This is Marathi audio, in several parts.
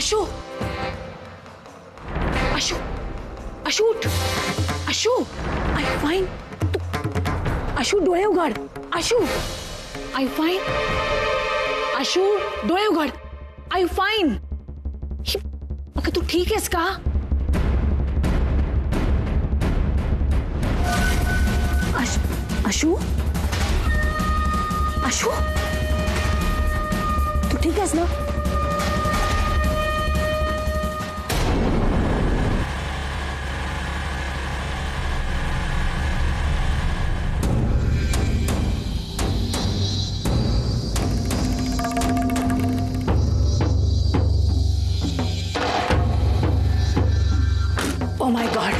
आशू आशू आशू उठ. Ashu I fine. आशू डोळे उघड. Ashu I fine. आशू डोळे उघड. I fine. अगं तू ठीक आहेस का? आशू आशू तू ठीक आहेस ना? Oh my God.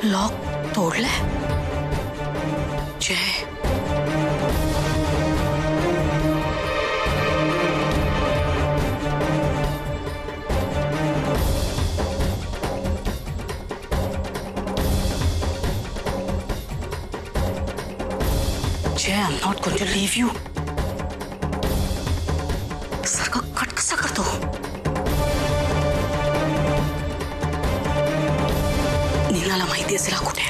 लॉक तोडलंय. Jai I'm not going to leave you. सारखं कट कसा करतो? नीलाला माहिती असेल हा कुठे.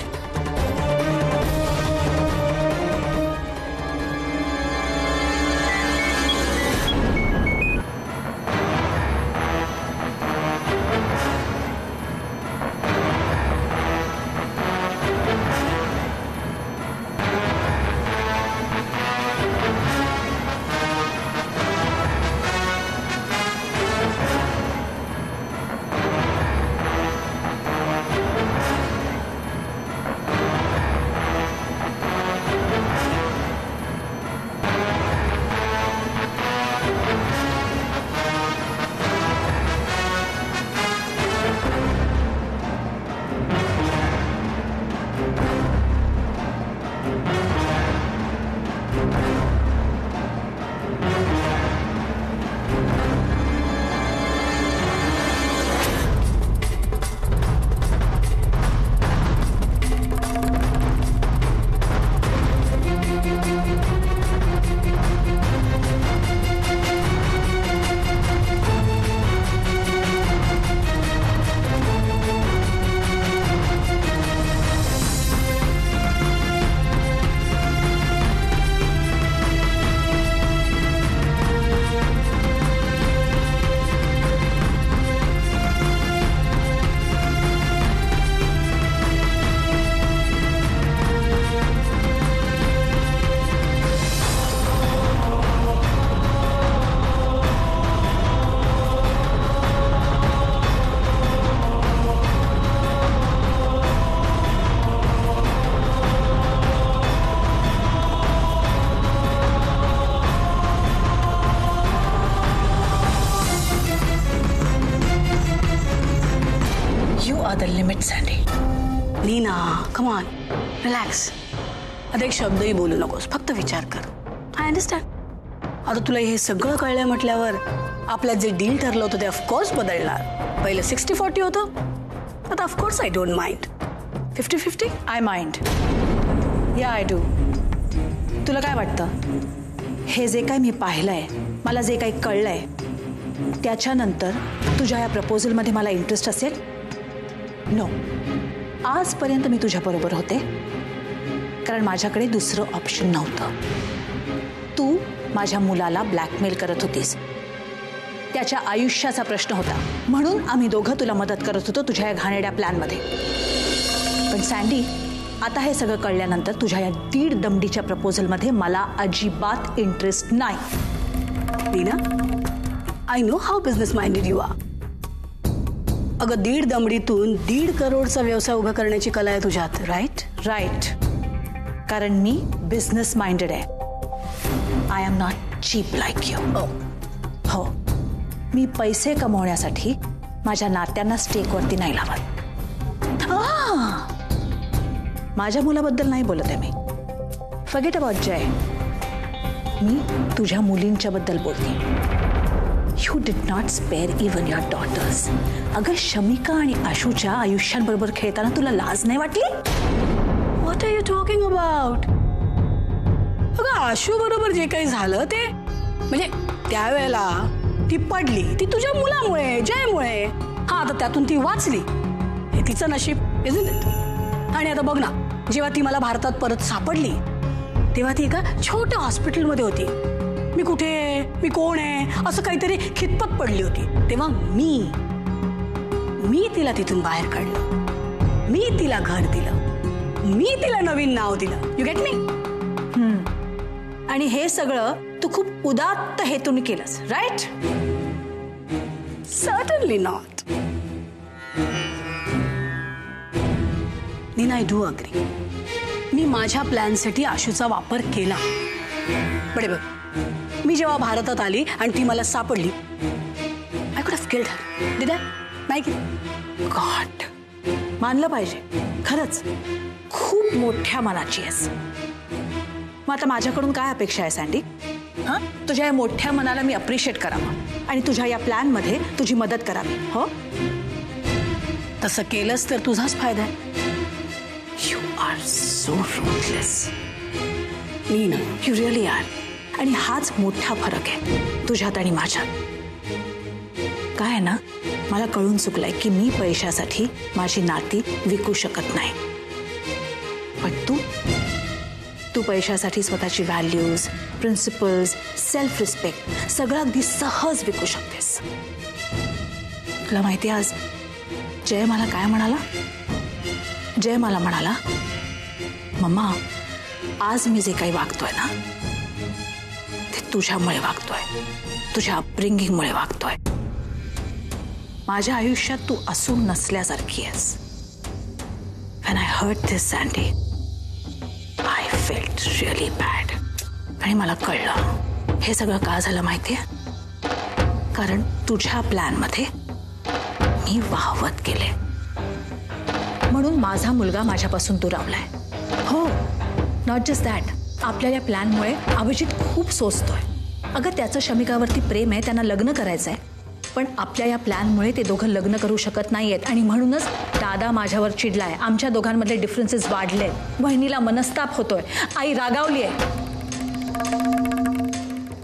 The limit, Sandy. Neena, come on, relax. आता एक शब्दही बोलू नकोस, फक्त विचार कर. I understand. आता तुला हे सगळं कळलंय म्हटल्यावर आपल्यात जे डील ठरलं होतं ते ऑफकोर्स बदलणार. पहिलं 60-40 होतं, आता of course I don't mind. 50-50? I mind. Yeah, I do. तुला काय वाटतं? हे जे काही मी पाहिलंय, मला जे काही कळलंय, त्याच्यानंतर तुझ्या या प्रपोजलमध्ये मला इंटरेस्ट असेल? नो. आजपर्यंत मी तुझ्या बरोबर होते कारण माझ्याकडे दुसरं ऑप्शन नव्हतं. तू माझ्या मुलाला ब्लॅकमेल करत होतीस. त्याच्या आयुष्याचा प्रश्न होता म्हणून आम्ही दोघं तुला मदत करत होतो तुझ्या या घाणेरड्या प्लॅनमध्ये. पण सँडी, आता हे सगळं कळल्यानंतर तुझ्या या 1.5 दमडीच्या प्रपोजलमध्ये मला अजिबात इंटरेस्ट नाही. Nina, I know how business minded you are. अगं 1.5 दमडीतून 1.5 करोडचा व्यवसाय उभा करण्याची कला आहे तुझ्यात. Right right. कारण मी बिझनेस माइंडेड आहे. I am not cheap like you. हो, मी पैसे कमवण्यासाठी माझ्या नात्यांना स्टेकवरती नाही लावत. माझ्या मुलाबद्दल नाही बोलत आहे मी. फॉरगेट अबाउट जय. मी तुझ्या मुलींच्या बद्दल बोलते. You did not spare even your daughters. अगं शमिका आणि आशूच्या आयुष्यांबरोबर खेळताना तुला लाज नाही वाटली? What are you talking about? अगं आशू बरोबर जे काही झालं ते म्हणजे त्यावेळेला ती पडली ती तुझ्या मुलामुळे, जयमुळे. हा, आता त्यातून ती वाचली हे तिचं नशीब. isn't it? आणि आता बघ ना, जेव्हा ती मला भारतात परत सापडली तेव्हा ती एका छोट्या हॉस्पिटलमध्ये होती. मी कुठे, मी कोण आहे असं काहीतरी खितपत पडली होती. तेव्हा मी तिला तिथून बाहेर काढलं. मी तिला घर दिलं. मी तिला नवीन नाव दिलं. You get me? आणि हे सगळं तू खूप उदात्त हेतून केलंस, right? Certainly not. Nina, I do agree. मी माझ्या प्लॅनसाठी आशूचा वापर केला. बडे बघ, मी जेव्हा भारतात आली आणि ती मला सापडली, I could have killed her. Did I? नाही केलं. गॉड, मानलं पाहिजे. खरंच खूप मोठ्या मनाची आहेस. मग आता माझ्याकडून काय अपेक्षा आहे सँडी? हां, तुझ्या या मोठ्या मनाला मी अप्रिशिएट करावं आणि तुझ्या या प्लॅनमध्ये तुझी मदत करावी. हो, तसं केलंस तर तुझाच फायदा आहे. You are so ruthless. Nina, you really are. आणि हाच मोठा फरक आहे तुझ्यात आणि माझ्यात. काय आहे ना, मला कळून चुकलंय की मी पैशासाठी माझी नाती विकू शकत नाही. पण तू पैशासाठी स्वतःची व्हॅल्यूज, प्रिन्सिपल्स, सेल्फ रिस्पेक्ट सगळं अगदी सहज विकू शकतेस. तुला माहिती आहे आज जय मला काय म्हणाला? जय मला म्हणाला, मम्मा आज मी जे काही वागतोय ना ते तुझ्यामुळे वागतोय, तुझ्या अपब्रिंगिंगमुळे वागतोय. माझ्या आयुष्यात तू असून नसल्यासारखी आहेस. When I heard this, Sandy, I felt really bad. आणि मला कळलं हे सगळं का झालं माहितीये? कारण तुझ्या प्लॅनमध्ये मी वाहवत गेले. म्हणून माझा मुलगा माझ्यापासून दुरावलाय. हो, नॉट जस्ट दॅट, आपल्या या प्लॅनमुळे अभिजित खूप सोचतोय. अगं त्याचं शमिकावरती प्रेम आहे, त्यांना लग्न करायचं आहे. पण आपल्या या प्लॅनमुळे ते दोघं लग्न करू शकत नाहीयेत आणि म्हणूनच दादा माझ्यावर चिडलाय. आमच्या दोघांमधले डिफरन्सेस वाढले. बहिणीला मनस्ताप होतोय. आई रागावली आहे.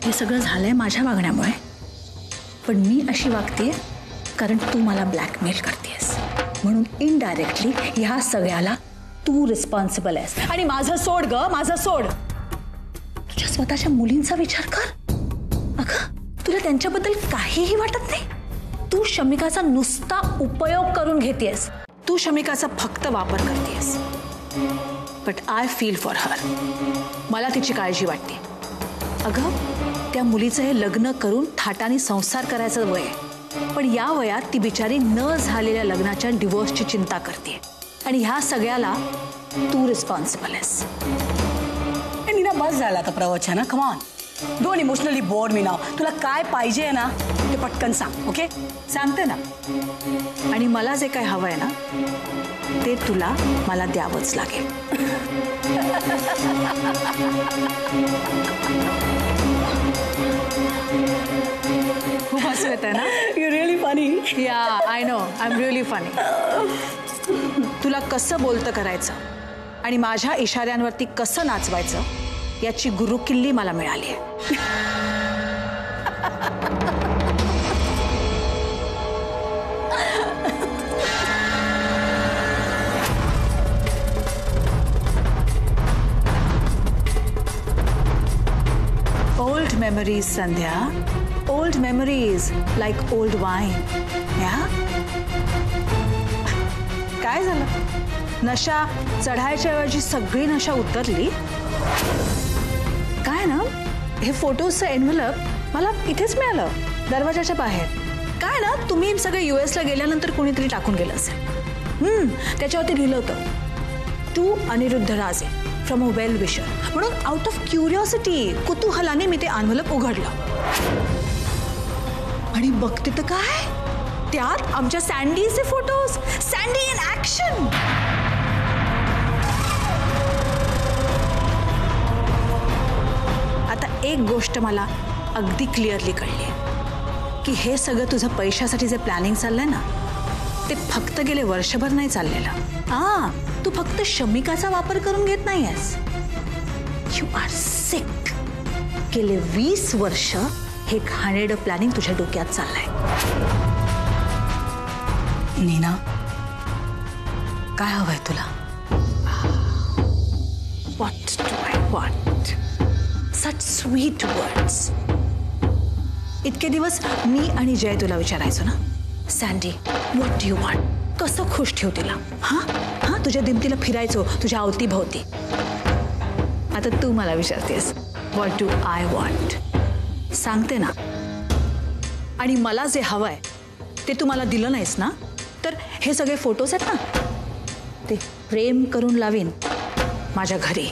हे सगळं झालंय माझ्या वागण्यामुळे. पण मी अशी वागतेय कारण तू मला ब्लॅकमेल करतेस. म्हणून इनडायरेक्टली ह्या सगळ्याला तू रिस्पॉन्सिबल आहेस. आणि माझं सोड ग, माझं सोड. तुझ्या स्वतःच्या मुलींचा विचार कर. अगं तुला त्यांच्याबद्दल काहीही वाटत नाही. तू शमिकाचा नुसता उपयोग करून घेतेस. तू शमिकाचा फक्त वापर करतेस. But I feel for her. मला तिची काळजी वाटते. अगं त्या मुलीचं हे लग्न करून थाटाने संसार करायचं वय आहे. पण या वयात ती बिचारी न झालेल्या लग्नाच्या डिवोर्सची चिंता करते. आणि ह्या सगळ्याला तू रिस्पॉन्सिबल आहेस. नीना, बस झाला आता प्रवचन. Come on, don't emotionally board मी नाव. तुला काय पाहिजे ना ते पटकन सांग. ओके? सांगते ना. आणि मला जे काय हवंय ना ते तुला मला द्यावंच लागेल. खूप हसू येत आहे ना? You really funny. Yeah, I know, I am really funny. तुला कसं बोलतं करायचं आणि माझ्या इशाऱ्यांवरती कसं नाचवायचं याची गुरुकिल्ली मला मिळाली आहे. Old memories, Sandhya. Old memories, like old wine. Yeah? काय झालं? नशा चढायच्या ऐवजी सगळी नशा उतरली. काय ना, हे फोटोजचं एन्व्हलप मला इथेच मिळालं, दरवाजाच्या बाहेर. काय ना, तुम्ही सगळे US ला गेल्यानंतर कोणीतरी टाकून गेलं असेल. त्याच्यावरती लिहिलं होतं, टू अनिरुद्ध राजे फ्रॉम अ वेल विशर. म्हणून आउट ऑफ क्युरिओसिटी, कुतूहलाने मी ते एन्व्हलप उघडलं आणि बघते तर काय, त्यात आमच्या सँडीचे फोटोज. Sandy in action. आता एक गोष्ट मला अगदी क्लिअरली कळली की हे सगळं तुझं पैशासाठी जे प्लॅनिंग चाललंय ना, ते फक्त गेले वर्षभर नाही चाललेलं. तू फक्त शमिकाचा वापर करून घेत नाहीयेस. You are sick. गेले 20 वर्ष हे घाणेरडं प्लॅनिंग तुझ्या डोक्यात चाललंय. नीना, काय हवंय तुला? What do I want? Such sweet words. इतके दिवस मी आणि जय तुला विचारायचो ना, sandy what do you want, कसं खुश ठेव तिला. हा तुझ्या दिमतीला फिरायचो तुझ्या अवतीभवती. आता तू मला विचारतेस व्हॉट डू आय वॉन्ट. सांगते ना. आणि मला जे हवंय ते तू मला दिलं नाहीस ना, तर हे सगळे फोटोज आहेत ना, ते फ्रेम करून लावीन माझ्या घरी.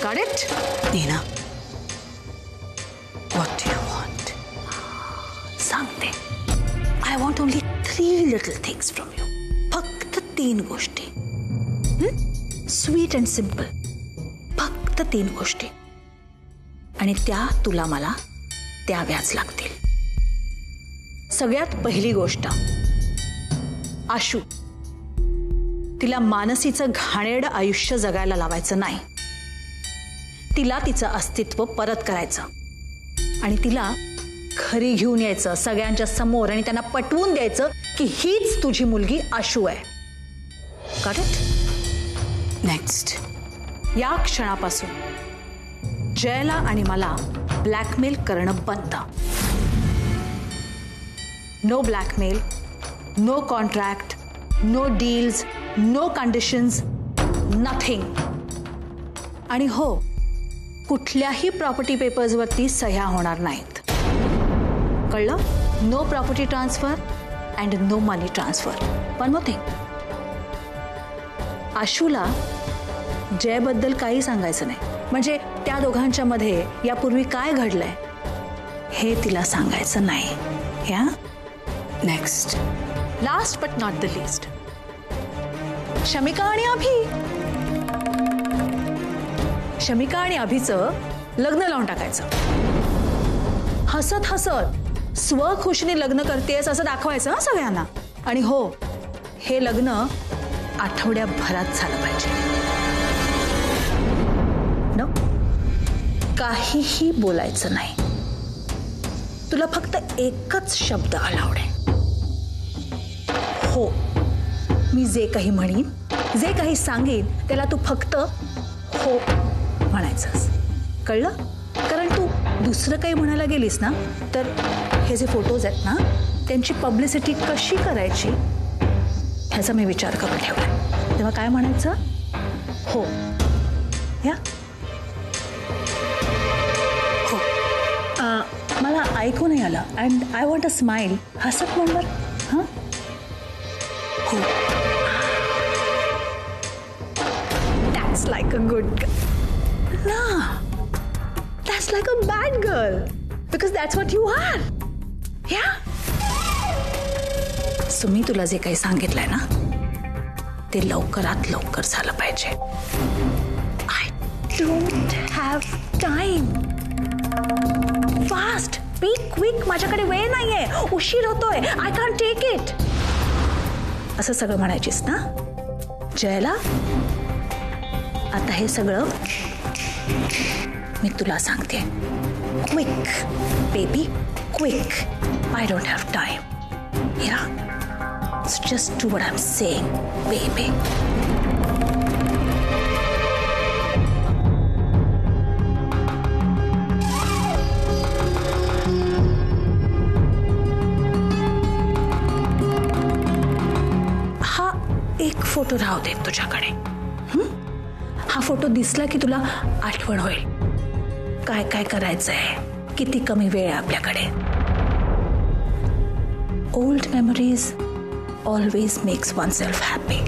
Got it? Nina, what do you want? सांगते. I want only 3 little things from you. फक्त 3 गोष्टी. Sweet and simple. फक्त 3 गोष्टी. आणि त्या तुला मला द्याव्याच लागतील. सगळ्यात पहिली गोष्ट, आशू. तिला मानसीचं घाणेरडं आयुष्य जगायला लावायचं नाही. तिला तिचं अस्तित्व परत करायचं आणि तिला घरी घेऊन यायचं सगळ्यांच्या समोर आणि त्यांना पटवून द्यायचं की हीच तुझी मुलगी आशू आहे. Got it? नेक्स्ट. या क्षणापासून जयला आणि मला ब्लॅकमेल करणं बंद. No blackmail, no contract, no deals, no conditions, nothing. आणि हो, कुठल्याही प्रॉपर्टी पेपर्सवरती सह्या होणार नाहीत. कळलं? No property transfer and no money transfer. One more thing, आशूला जयबद्दल काही सांगायचं नाही. म्हणजे त्या दोघांच्या मध्ये यापूर्वी काय घडलंय हे तिला सांगायचं नाही. या? Next. Last but not the list, Shamika आणि अभि. शमिका आणि अभिचं लग्न लावून टाकायचं. हसत हसत स्वखुशीने लग्न करतेस असं दाखवायचं ना सगळ्यांना. आणि हो, हे लग्न आठवड्याभरात झालं पाहिजे. नो, काहीही बोलायचं नाही. तुला फक्त एकच शब्द अलाउड आहे. हो. मी जे काही म्हणीन, जे काही सांगेन त्याला तू फक्त हो म्हणायचंस. कळलं? कारण तू दुसरं काही म्हणायला गेलीस ना, तर हे जे फोटोज आहेत ना, त्यांची पब्लिसिटी कशी करायची ह्याचा मी विचार करून ठेवलाय. तेव्हा काय म्हणायचं? हो. या? हो. मला ऐकू नाही आलं. And I want a smile. हसत नंबर. हां? हो. That's like a good girl. No. That's like a bad girl. Because that's what you are. Yeah? So मी तुला जे काही सांगितलंय ना, ते लवकरात लवकर झालं पाहिजे. I don't have time. Fast. Be quick. माझ्याकडे वेळ नाहीये. उशीर होतोय. I can't take it. असं सगळं म्हणायचीस ना जयला. आता हे सगळं मी तुला सांगते. Quick baby, quick. I don't have time. Yeah? Just do what I am saying baby. Photo राहू देत तुझ्याकडे. हा फोटो दिसला की तुला आठवण होईल काय काय करायचंय, किती कमी वेळ आहे आपल्याकडे. Old memories always makes one self happy.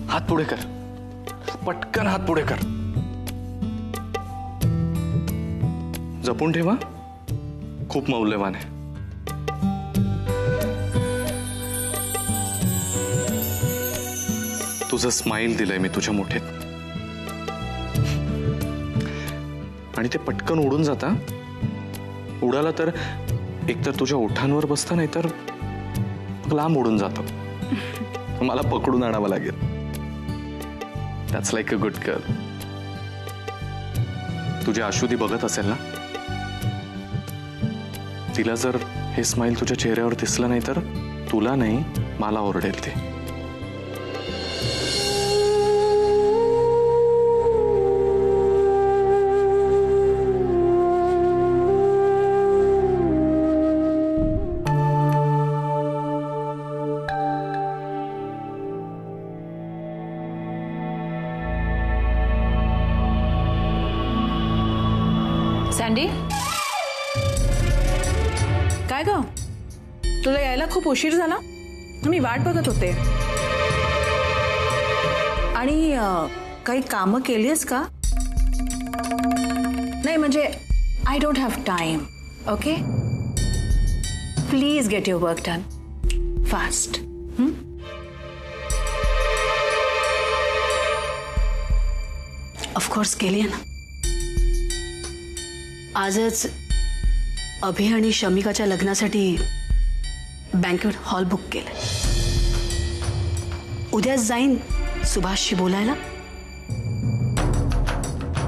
हात पुढे कर, पटकन हात पुढे कर. जपून ठेवा, खूप मौल्यवान आहे. तुझं स्माइल दिलंय मी तुझ्या मुठीत आणि ते पटकन उडून जाता. उडाला तर एकतर तुझ्या ओठांवर बसतं, नाही तर लांब उडून जातो. मला पकडून आणावं लागेल. That's like a good girl. तुझी आशुदी बघत असेल ना, तिला जर हे स्माइल तुझ्या चेहऱ्यावर दिसलं नाही तर तुला नाही मला ओरडेल ते. सँडी, काय ग, तुला यायला खूप उशीर झाला. मी वाट बघत होते. आणि काही कामं केलीस का? नाही म्हणजे I don't have time. Okay, please get your work done fast. Of course केली आहे ना. आजच अभि आणि शमिकाच्या लग्नासाठी बँक्वेट हॉल बुक केलाय. उद्याच जाईन सुभाषशी बोलायला.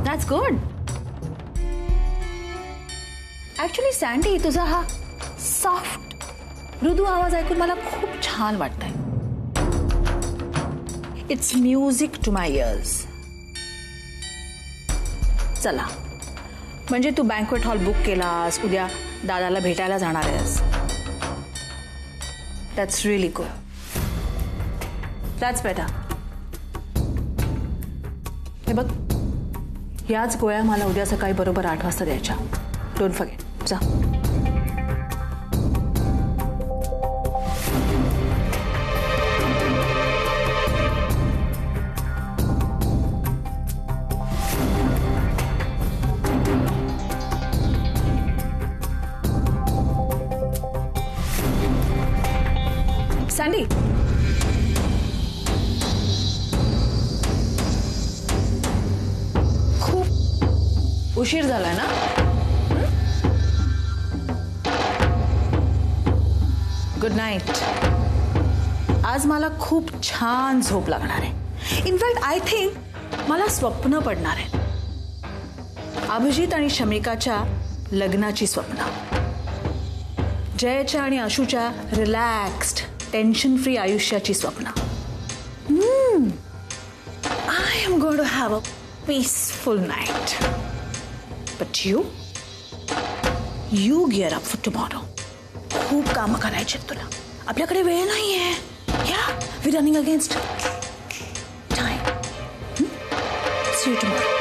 That's good. ऍक्च्युली सँडी, तुझा हा सॉफ्ट मृदू आवाज ऐकून मला खूप छान वाटतंय. It's music to my ears. चला, म्हणजे तू बँक्वेट हॉल बुक केलास, उद्या दादाला भेटायला जाणार आहेस. That's really good. That's better. हे बघ, याच गोळ्या मला उद्या सकाळी बरोबर 8 वाजता द्यायच्या. Don't forget. जा. सँडी, खूप उशीर झालाय ना. Good night. आज मला खूप छान झोप लागणार आहे. इनफॅक्ट आय थिंक मला स्वप्न पडणार आहे. अभिजित आणि शमिकाच्या लग्नाची स्वप्न, जयच्या आणि आशूच्या रिलॅक्स्ड टेन्शन फ्री आयुष्याची स्वप्न. I am going to have a peaceful night. But you gear up for tomorrow. खूप कामं करायची तुला. आपल्याकडे वेळ नाहीये. Yeah we running against time. See you tomorrow.